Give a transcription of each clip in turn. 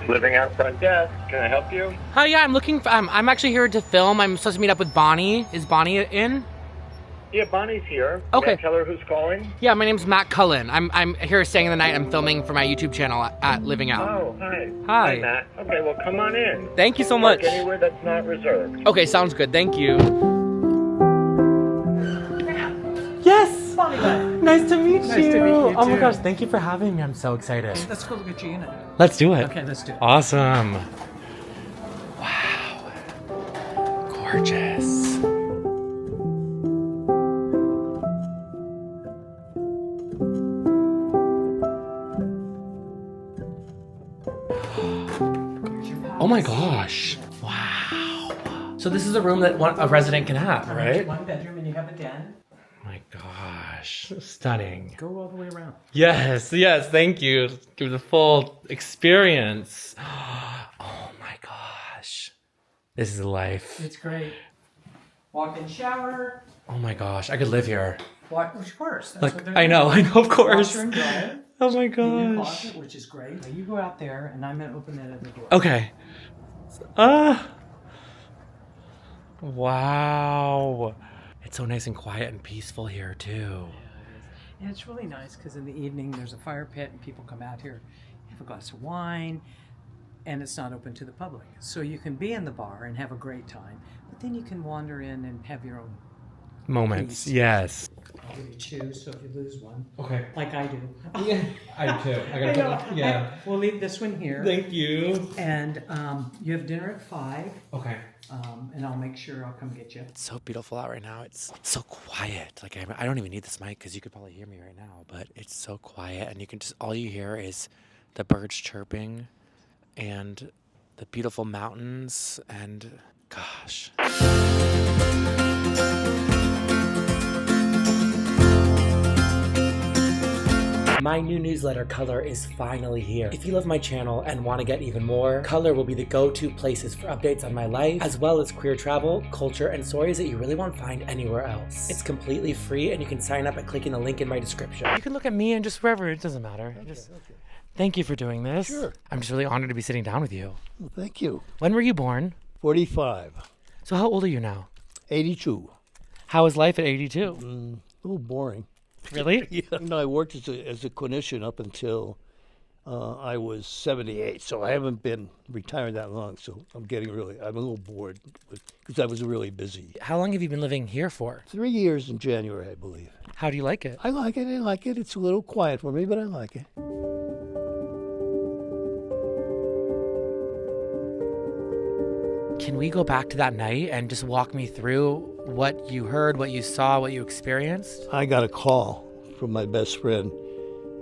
Living out front desk. Can I help you? Hi, yeah, I'm looking for, I'm actually here to film. I'm supposed to meet up with Bonnie. Is Bonnie in? Yeah, Bonnie's here. Okay. May I tell her who's calling? Yeah, my name's Matt Cullen. I'm here staying the night. I'm filming for my YouTube channel at Living Out. Oh, hi. Hi. Hi, Matt. Okay, well, come on in. Thank you so much. Park anywhere that's not reserved. Okay, sounds good. Thank you. Yes! Nice to meet you. Nice to meet you, Oh my too. gosh, thank you for having me. I'm so excited. Let's go look at your unit. Let's do it. Okay, let's do it. Awesome. Wow. Gorgeous. Oh my gosh. Wow. So this is a room that a resident can have, right? One bedroom and you have a den. My gosh. Stunning. Go all the way around. Yes, thank you. Give the full experience. Oh my gosh. This is life. It's great. Walk-in shower. Oh my gosh, I could live here. Of course. That's Like, what they're I know, of course. Washer and dryer. Oh my In your gosh. closet, which is great. Now you go out there and I'm going to open that other door. Okay. Wow. It's so nice and quiet and peaceful here too. And it's really nice because in the evening there's a fire pit and people come out here, have a glass of wine, and it's not open to the public. So you can be in the bar and have a great time, but then you can wander in and have your own. Moments, Peace. yes. I'll give you two, so if you lose one, Okay. like I do. Yeah, I do too. I know. We'll leave this one here. Thank you. And you have dinner at 5, Okay. and I'll make sure I'll come get you. It's so beautiful out right now. It's so quiet. Like I don't even need this mic because you could probably hear me right now, but it's so quiet and you can just, all you hear is the birds chirping and the beautiful mountains and gosh. My new newsletter, Color, is finally here. If you love my channel and want to get even more, Color will be the go-to places for updates on my life, as well as queer travel, culture, and stories that you really won't find anywhere else. It's completely free, and you can sign up by clicking the link in my description. You can look at me and just wherever, it doesn't matter. Thank you for doing this. Sure. I'm just really honored to be sitting down with you. Well, thank you. When were you born? 45. So how old are you now? 82. How is life at 82? A little boring. Really? Yeah. No, I worked as a clinician up until I was 78, so I haven't been retired that long, so I'm a little bored because I was really busy. How long have you been living here for? 3 years in January, I believe. How do you like it? I like it. It's a little quiet for me, but I like it. Can we go back to that night and just walk me through what you heard, what you saw, what you experienced? I got a call from my best friend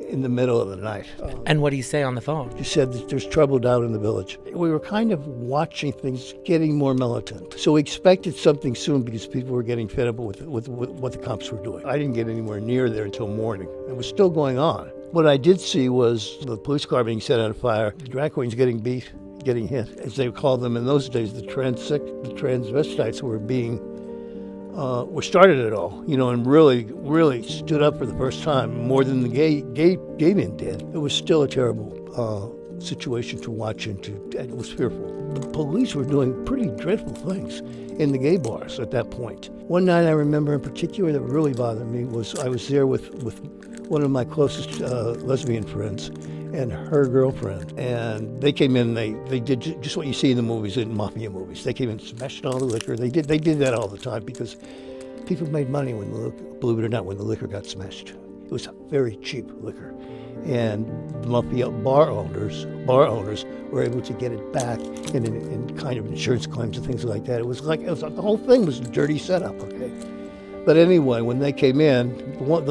in the middle of the night. And what do you say on the phone? He said that there's trouble down in the village. We were kind of watching things getting more militant. So we expected something soon because people were getting fed up with what the cops were doing. I didn't get anywhere near there until morning. It was still going on. What I did see was the police car being set on fire, the drag queens getting beat, getting hit, as they called them in those days. The transvestites were started it all, and really stood up for the first time more than the gay men did. It was still a terrible situation to watch into. It was fearful. The police were doing pretty dreadful things in the gay bars at that point. One night I remember in particular that really bothered me was I was there with one of my closest lesbian friends and her girlfriend, and they came in. They did just what you see in the movies, in mafia movies. They came in, smashed all the liquor. They did that all the time because people made money believe it or not, when the liquor got smashed. It was very cheap liquor, and mafia bar owners were able to get it back in kind of insurance claims and things like that. The whole thing was a dirty setup. Okay. But anyway, when they came in, the one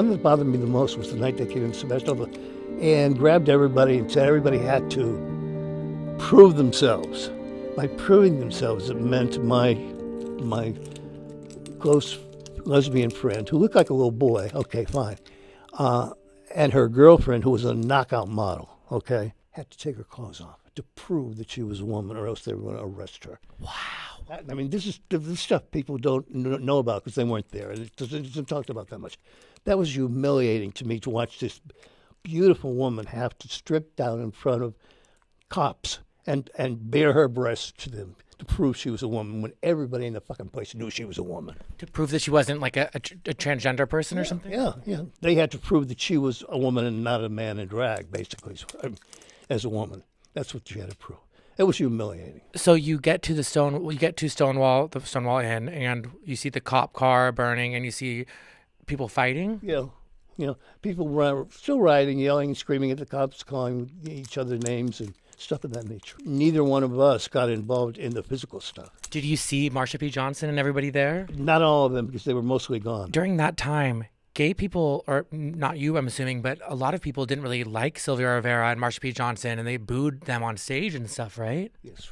that bothered me the most was the night they came in, smashed all and grabbed everybody and said everybody had to prove themselves. By proving themselves, it meant my close lesbian friend, who looked like a little boy, okay, fine, and her girlfriend, who was a knockout model, okay, had to take her clothes off to prove that she was a woman, or else they were going to arrest her. Wow. This is stuff people don't know about because they weren't there, and it isn't talked about that much. That was humiliating to me, to watch this beautiful woman have to strip down in front of cops and bare her breasts to them to prove she was a woman when everybody in the fucking place knew she was a woman. To prove that she wasn't like a transgender person or something? Yeah. They had to prove that she was a woman and not a man in drag, basically, as a woman. That's what you had to prove. It was humiliating. So you get to Stonewall, the Stonewall Inn, and you see the cop car burning, and you see people fighting. Yeah, people still rioting, yelling, screaming at the cops, calling each other names and stuff of that nature. Neither one of us got involved in the physical stuff. Did you see Marsha P. Johnson and everybody there? Not all of them, because they were mostly gone. During that time, gay people, or not you, I'm assuming, but a lot of people didn't really like Sylvia Rivera and Marsha P. Johnson, and they booed them on stage and stuff, right? Yes.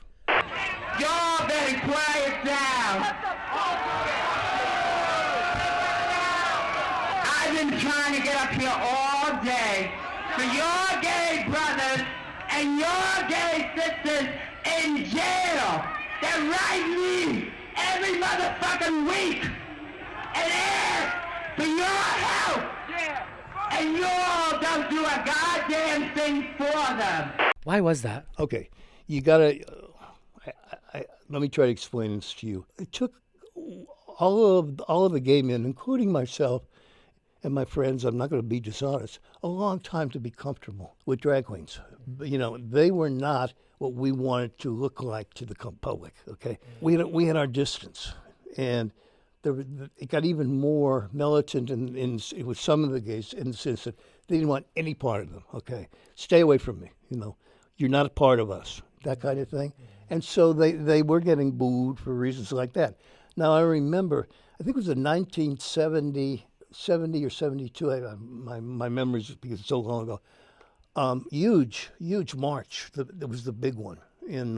Y'all better quiet down. I've been trying to get up here all day for your gay brothers and your gay sisters in jail. They're writing me every motherfucking week and ask for your help. And you all don't do a goddamn thing for them. Why was that? Okay, you gotta. Let me try to explain this to you. It took all of the gay men, including myself and my friends, I'm not going to be dishonest, a long time to be comfortable with drag queens. They were not what we wanted to look like to the public, okay? We had our distance, and it got even more militant with some of the gays in the sense that they didn't want any part of them, okay? Stay away from me, you're not a part of us, that kind of thing. And so they were getting booed for reasons like that. Now, I remember, I think it was in 1970 or 72, my memories, because it's so long ago, huge march. That was the big one in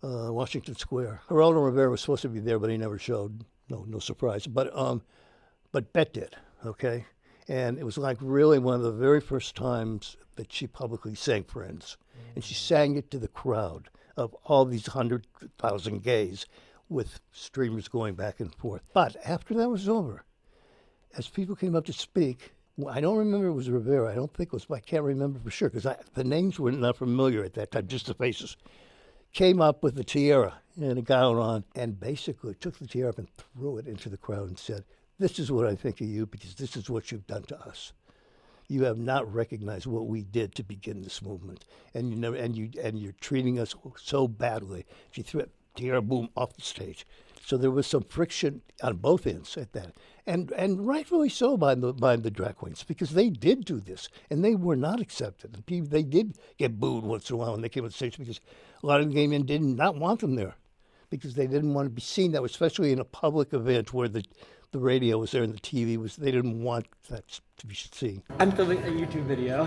Washington Square. Geraldo Rivera was supposed to be there, but he never showed. No surprise. But Bette did, okay? And it was like really one of the very first times that she publicly sang Friends. And she sang it to the crowd of all these 100,000 gays with streamers going back and forth. But after that was over, as people came up to speak, I don't remember it was Rivera. I don't think it was, but I can't remember for sure because the names were not familiar at that time, just the faces. Came up with the tiara and a gown on and basically took the tiara up and threw it into the crowd and said, "This is what I think of you because this is what you've done to us. You have not recognized what we did to begin this movement, and you're treating us so badly." She threw it, tiara, boom, off the stage. So there was some friction on both ends at that, and rightfully so by the drag queens because they did do this and they were not accepted. They did get booed once in a while when they came on stage because a lot of the gay men did not want them there because they didn't want to be seen that way, especially in a public event where the radio was there and the TV was. They didn't want that to be seen. I'm filming a YouTube video.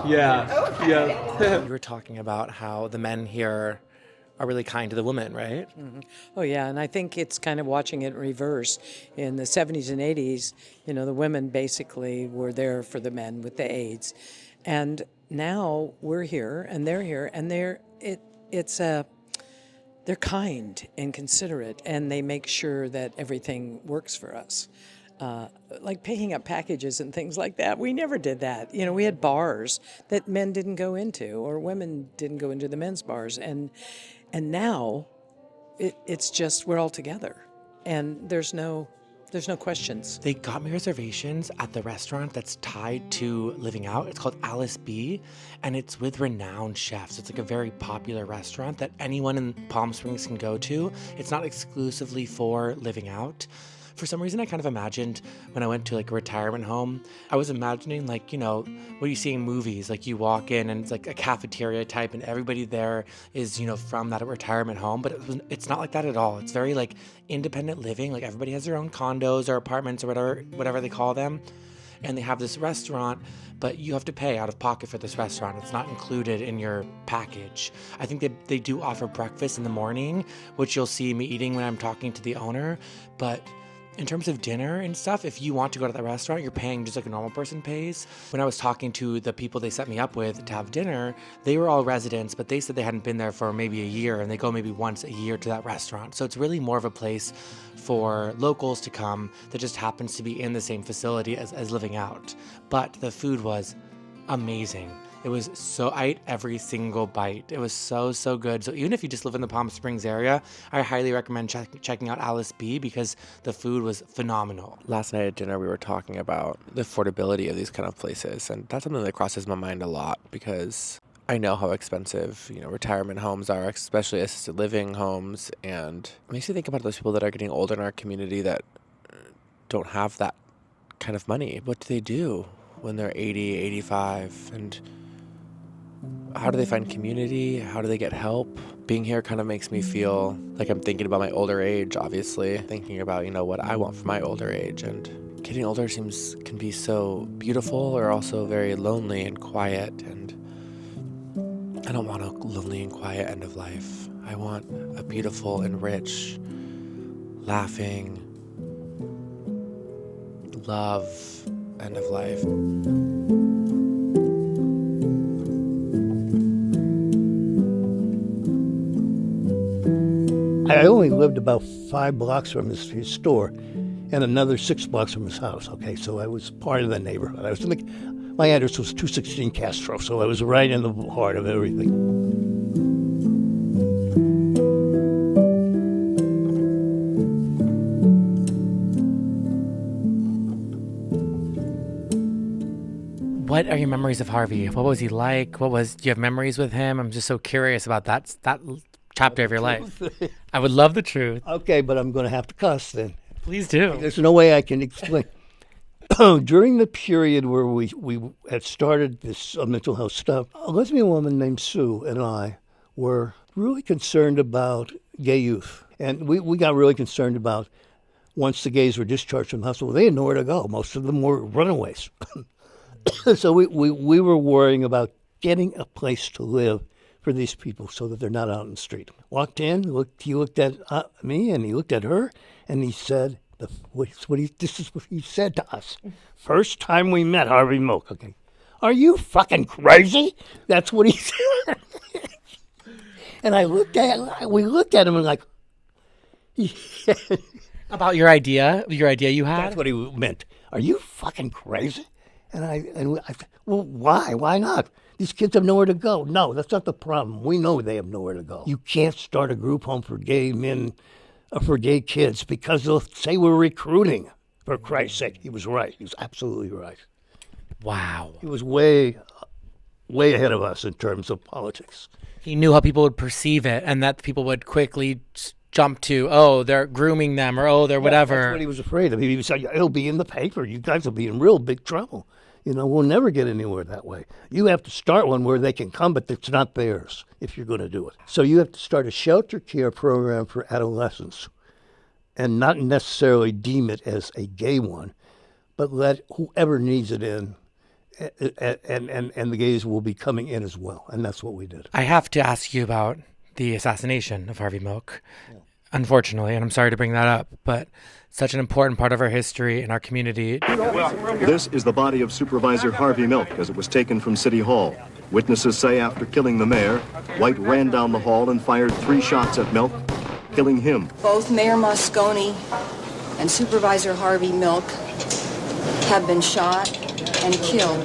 Yeah. You were talking about how the men here are really kind to the women, right? Mm-hmm. Oh, yeah, and I think it's kind of watching it in reverse. In the 70s and 80s, the women basically were there for the men with the AIDS. And now we're here, and they're here, and they're kind and considerate, and they make sure that everything works for us. Like picking up packages and things like that. We never did that. We had bars that men didn't go into, or women didn't go into the men's bars, and now it's just we're all together, and there's no questions. They got me reservations at the restaurant that's tied to Living Out. It's called Alice B, and it's with renowned chefs. It's like a very popular restaurant that anyone in Palm Springs can go to. It's not exclusively for Living Out. For some reason, I kind of imagined when I went to like a retirement home, I was imagining like, what you see in movies, like you walk in and it's like a cafeteria type and everybody there is, from that retirement home, but it's not like that at all. It's very like independent living. Like everybody has their own condos or apartments or whatever they call them. And they have this restaurant, but you have to pay out of pocket for this restaurant. It's not included in your package. I think they do offer breakfast in the morning, which you'll see me eating when I'm talking to the owner, but in terms of dinner and stuff, if you want to go to the restaurant, you're paying just like a normal person pays. When I was talking to the people they set me up with to have dinner, they were all residents, but they said they hadn't been there for maybe a year, and they go maybe once a year to that restaurant. So it's really more of a place for locals to come that just happens to be in the same facility as Living Out. But the food was amazing. It was I ate every single bite. It was so good. So even if you just live in the Palm Springs area, I highly recommend checking out Alice B because the food was phenomenal. Last night at dinner, we were talking about the affordability of these kind of places, and that's something that crosses my mind a lot because I know how expensive, retirement homes are, especially assisted living homes, and it makes me think about those people that are getting older in our community that don't have that kind of money. What do they do when they're 80, 85, and how do they find community? How do they get help? Being here kind of makes me feel like I'm thinking about my older age, obviously, thinking about, what I want for my older age, and getting older can be so beautiful or also very lonely and quiet, and I don't want a lonely and quiet end of life. I want a beautiful and rich, laughing, love end of life. I only lived about 5 blocks from his store and another 6 blocks from his house. Okay, so I was part of the neighborhood. My address was 216 Castro, so I was right in the heart of everything. What are your memories of Harvey? What was he like? Do you have memories with him? I'm just so curious about that chapter of your life. I would love the truth. Okay, but I'm going to have to cuss then. Please do. There's no way I can explain. During the period where we had started this mental health stuff, a lesbian woman named Sue and I were really concerned about gay youth. And we got really concerned about once the gays were discharged from the hospital, they had nowhere to go. Most of them were runaways. So we were worrying about getting a place to live for these people so that they're not out in the street. Walked in, he looked at me and he looked at her and he said, this is what he said to us. First time we met Harvey Milk, okay. Are you fucking crazy? That's what he said. And we looked at him and like, about your idea you had? That's what he meant. Are you fucking crazy? And I said, well, why? Why not? These kids have nowhere to go. No, that's not the problem. We know they have nowhere to go. You can't start a group home for gay men, for gay kids, because they'll say we're recruiting. For Christ's sake, he was right. He was absolutely right. Wow. He was way ahead of us in terms of politics. He knew how people would perceive it, and that people would quickly jump to, oh, they're grooming them, or oh, they're whatever. That's what he was afraid of. He said, it'll be in the paper. You guys will be in real big trouble. We'll never get anywhere that way. You have to start one where they can come, but it's not theirs if you're going to do it. So you have to start a shelter care program for adolescents and not necessarily deem it as a gay one, but let whoever needs it in, and the gays will be coming in as well. And that's what we did. I have to ask you about the assassination of Harvey Milk, unfortunately, and I'm sorry to bring that up, but such an important part of our history and our community. This is the body of Supervisor Harvey Milk as it was taken from City Hall. Witnesses say after killing the mayor, White ran down the hall and fired 3 shots at Milk, killing him. Both Mayor Moscone and Supervisor Harvey Milk have been shot and killed.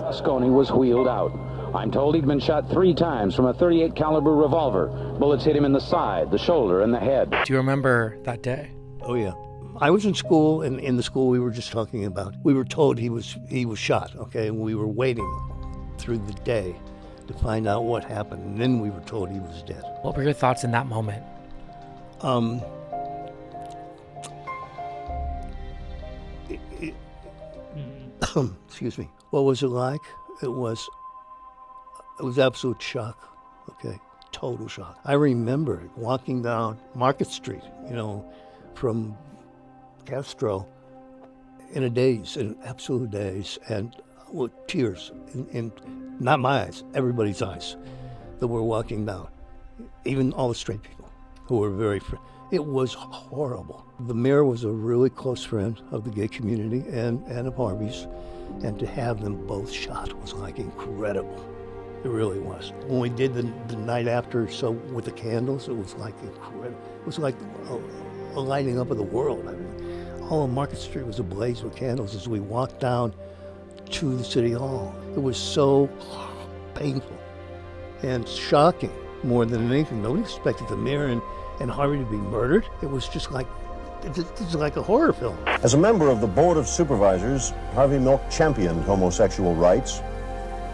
Moscone was wheeled out. I'm told he'd been shot 3 times from a .38 caliber revolver. Bullets hit him in the side, the shoulder, and the head. Do you remember that day? Oh, yeah. I was in school, and in the school we were just talking about, we were told he was shot, okay? And we were waiting through the day to find out what happened. And then we were told he was dead. What were your thoughts in that moment? Excuse me. What was it like? It was absolute shock, okay? Total shock. I remember walking down Market Street, from Castro in a daze, in absolute daze, and with tears in not my eyes, everybody's eyes that were walking down, even all the straight people who were very it was horrible. The mayor was a really close friend of the gay community and of Harvey's, and to have them both shot was like incredible. It really was. When we did the night after, so with the candles, it was like incredible. It was like a lighting up of the world. I mean, all of Market Street was ablaze with candles as we walked down to the city hall. It was so painful and shocking more than anything. Nobody expected the mayor and Harvey to be murdered. It was just like, it's like a horror film. As a member of the Board of Supervisors, Harvey Milk championed homosexual rights.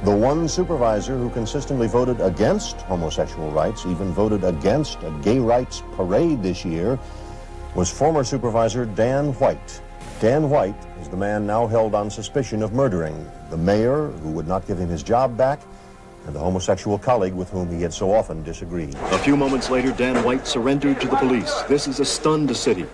The one supervisor who consistently voted against homosexual rights, even voted against a gay rights parade this year, was former supervisor Dan White. Dan White is the man now held on suspicion of murdering the mayor, who would not give him his job back, and the homosexual colleague with whom he had so often disagreed. A few moments later, Dan White surrendered to the police. This has stunned the city.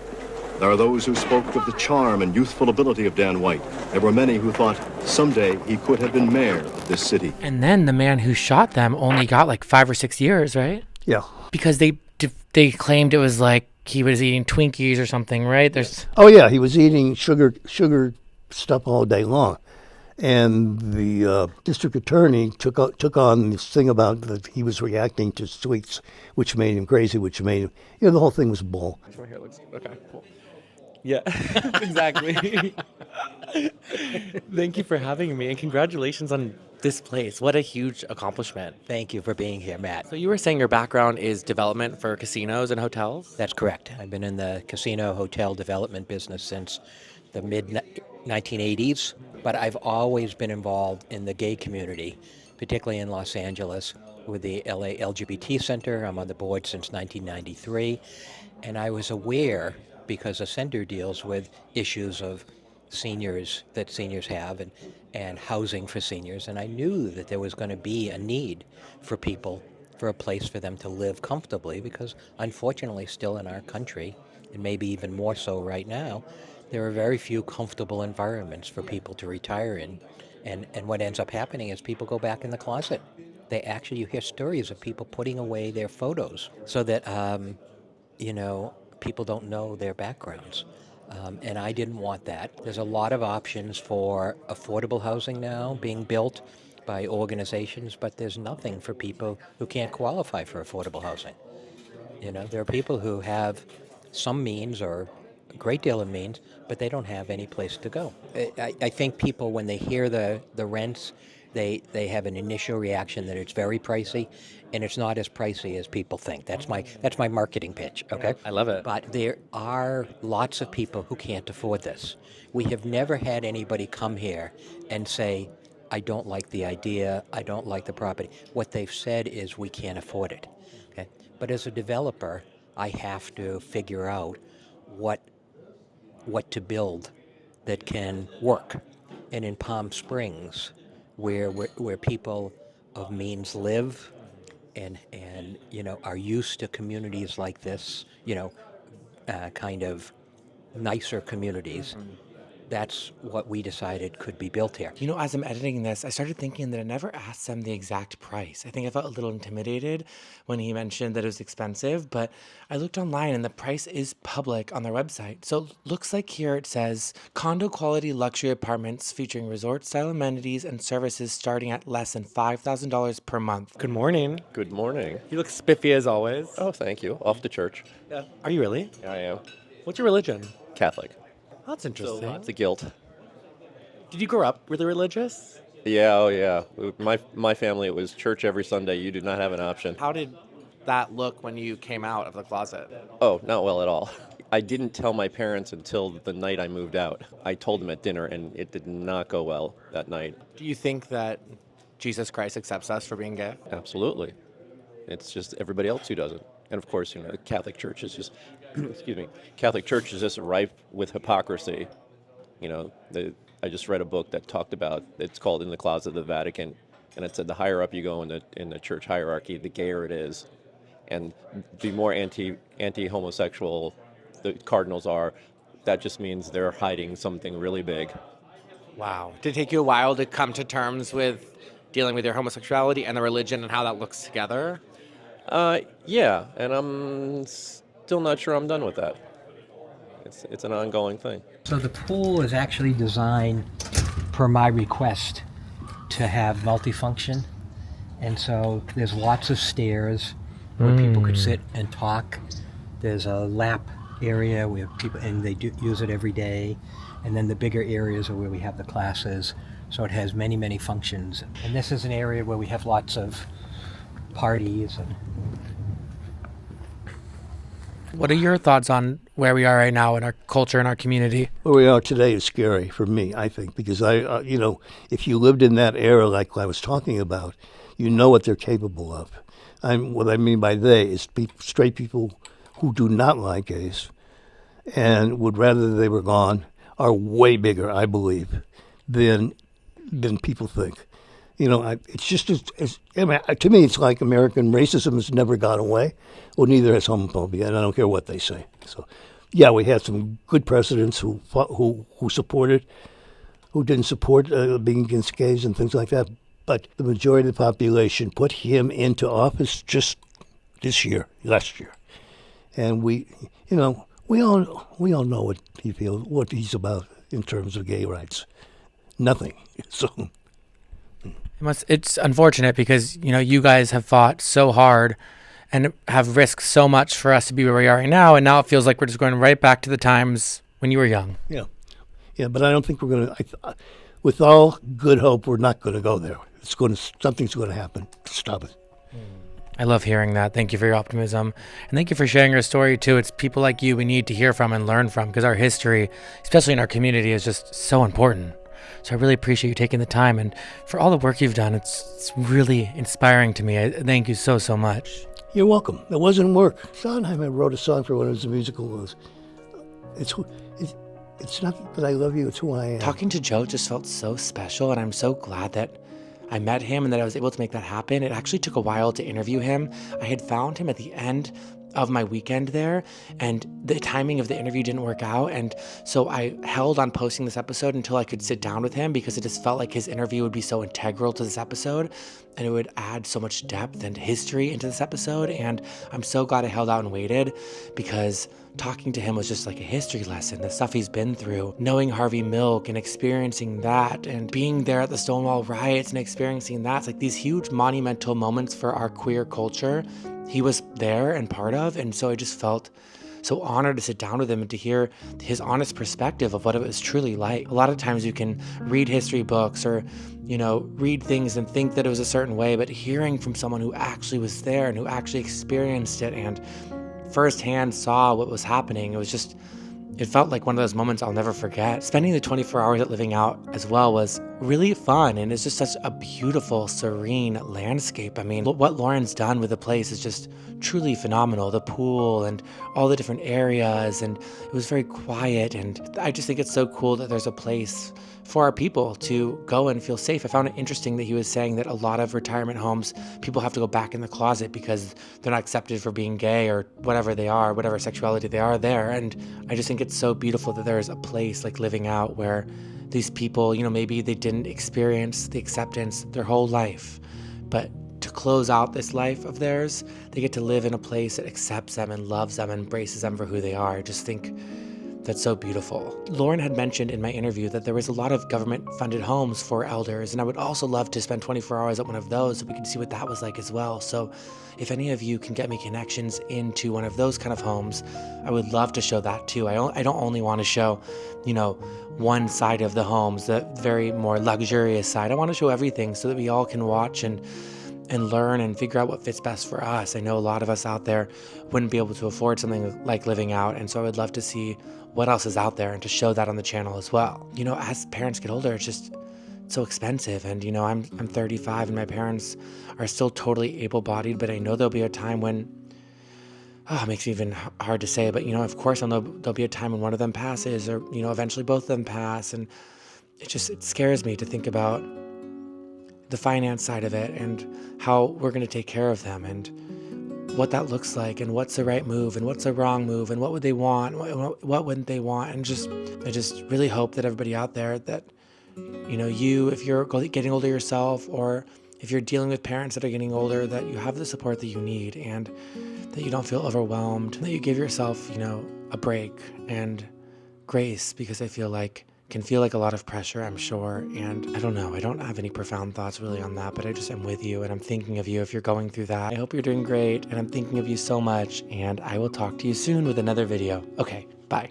There are those who spoke of the charm and youthful ability of Dan White. There were many who thought someday he could have been mayor of this city. And then the man who shot them only got like 5 or 6 years, right? Yeah. Because they claimed it was like he was eating Twinkies or something, right? Oh yeah, he was eating sugar stuff all day long. And the district attorney took on this thing about that he was reacting to sweets, which made him crazy, which made him, the whole thing was bull. My hair looks okay. Cool. Yeah, exactly. Thank you for having me, and congratulations on this place. What a huge accomplishment. Thank you for being here, Matt. So you were saying your background is development for casinos and hotels? That's correct. I've been in the casino hotel development business since the mid-1980s, but I've always been involved in the gay community, particularly in Los Angeles with the LA LGBT Center. I'm on the board since 1993, and I was aware, because the center deals with issues of seniors that seniors have and housing for seniors, and I knew that there was going to be a need for people, for a place for them to live comfortably, because unfortunately still in our country, and maybe even more so right now, there are very few comfortable environments for people to retire in, and what ends up happening is people go back in the closet. You hear stories of people putting away their photos so that people don't know their backgrounds. And I didn't want that. There's a lot of options for affordable housing now being built by organizations, but there's nothing for people who can't qualify for affordable housing. There are people who have some means or a great deal of means, but they don't have any place to go. I think people, when they hear the rents, they have an initial reaction that it's very pricey, and it's not as pricey as people think. That's my marketing pitch, okay? I love it. But there are lots of people who can't afford this. We have never had anybody come here and say, I don't like the idea, I don't like the property. What they've said is we can't afford it, okay? But as a developer, I have to figure out what to build that can work. And in Palm Springs, where people of means live and are used to communities like this, kind of nicer communities, that's what we decided could be built here. As I'm editing this, I started thinking that I never asked him the exact price. I think I felt a little intimidated when he mentioned that it was expensive, but I looked online and the price is public on their website. So it looks like here it says condo quality luxury apartments featuring resort style amenities and services starting at less than $5,000 per month. Good morning. Good morning. You look spiffy as always. Oh, thank you. Off to church. Yeah. Are you really? I am. What's your religion? Catholic. That's interesting. So lots of guilt. Did you grow up really religious? Yeah, oh yeah. My family, it was church every Sunday. You did not have an option. How did that look when you came out of the closet? Oh, not well at all. I didn't tell my parents until the night I moved out. I told them at dinner, and it did not go well that night. Do you think that Jesus Christ accepts us for being gay? Absolutely. It's just everybody else who doesn't. And of course, the Catholic Church is just, Catholic Church is just rife with hypocrisy. I just read a book that talked about, it's called In the Closet of the Vatican, and it said the higher up you go in the church hierarchy, the gayer it is. And the more anti-homosexual the cardinals are, that just means they're hiding something really big. Wow. Did it take you a while to come to terms with dealing with your homosexuality and the religion and how that looks together? Yeah, and I'm still not sure I'm done with that. It's an ongoing thing. So the pool is actually designed per my request to have multifunction. And so there's lots of stairs where people could sit and talk. There's a lap area where people, and they do use it every day. And then the bigger areas are where we have the classes. So it has many, many functions. And this is an area where we have lots of parties. And What are your thoughts on where we are right now in our culture and our community? Where we are today is scary for me, I think, because if you lived in that era like I was talking about, you know what they're capable of. What I mean by they is straight people who do not like gays and would rather they were gone are way bigger, I believe, than people think. It's just to me, it's like American racism has never gone away. Well, neither has homophobia, and I don't care what they say. So, yeah, we had some good presidents who supported, who didn't support being against gays and things like that. But the majority of the population put him into office just last year, and we all know what he feels, what he's about in terms of gay rights. Nothing. So. It's unfortunate because, you guys have fought so hard and have risked so much for us to be where we are right now. And now it feels like we're just going right back to the times when you were young. Yeah. Yeah, but I don't think we're going to, with all good hope, we're not going to go there. Something's going to happen to stop it. I love hearing that. Thank you for your optimism. And thank you for sharing your story, too. It's people like you we need to hear from and learn from because our history, especially in our community, is just so important. So I really appreciate you taking the time and for all the work you've done. It's really inspiring to me. I thank you so, so much. You're welcome. It wasn't work. Sondheim wrote a song for one of his musicals. It's not that I love you, it's who I am. Talking to Joe just felt so special, and I'm so glad that I met him and that I was able to make that happen. It actually took a while to interview him. I had found him at the end of my weekend there, and the timing of the interview didn't work out, and so I held on posting this episode until I could sit down with him because it just felt like his interview would be so integral to this episode and it would add so much depth and history into this episode. And I'm so glad I held out and waited because talking to him was just like a history lesson, the stuff he's been through, knowing Harvey Milk and experiencing that, and being there at the Stonewall riots and experiencing that. It's like these huge monumental moments for our queer culture he was there and part of, and so I just felt so honored to sit down with him and to hear his honest perspective of what it was truly like. A lot of times you can read history books or, read things and think that it was a certain way, but hearing from someone who actually was there and who actually experienced it and firsthand saw what was happening, it felt like one of those moments I'll never forget. Spending the 24 hours at Living Out as well was really fun, and it's just such a beautiful, serene landscape. I mean, what Lauren's done with the place is just truly phenomenal. The pool and all the different areas, and it was very quiet, and I just think it's so cool that there's a place for our people to go and feel safe. I found it interesting that he was saying that a lot of retirement homes, people have to go back in the closet because they're not accepted for being gay or whatever they are, whatever sexuality they are there. And I just think it's so beautiful that there's a place like Living Out where these people, maybe they didn't experience the acceptance their whole life, but to close out this life of theirs, they get to live in a place that accepts them and loves them and embraces them for who they are. I just think that's so beautiful. Lauren had mentioned in my interview that there was a lot of government-funded homes for elders, and I would also love to spend 24 hours at one of those so we could see what that was like as well. So if any of you can get me connections into one of those kind of homes, I would love to show that too. I don't only want to show, one side of the homes, the very more luxurious side. I want to show everything so that we all can watch and learn and figure out what fits best for us. I know a lot of us out there wouldn't be able to afford something like Living Out, and so I would love to see what else is out there and to show that on the channel as well. As parents get older, it's just so expensive, and I'm 35 and my parents are still totally able-bodied, but I know there'll be a time when, it makes me even hard to say, but of course I know there'll be a time when one of them passes or, eventually both of them pass, and it scares me to think about the finance side of it and how we're going to take care of them and what that looks like and what's the right move and what's the wrong move and what would they want, what wouldn't they want. And I just really hope that everybody out there that, if you're getting older yourself or if you're dealing with parents that are getting older, that you have the support that you need and that you don't feel overwhelmed, that you give yourself, a break and grace, because I feel like can feel like a lot of pressure, I'm sure, and I don't know, I don't have any profound thoughts really on that, but I just am with you and I'm thinking of you if you're going through that. I hope you're doing great, and I'm thinking of you so much, and I will talk to you soon with another video. Okay, bye.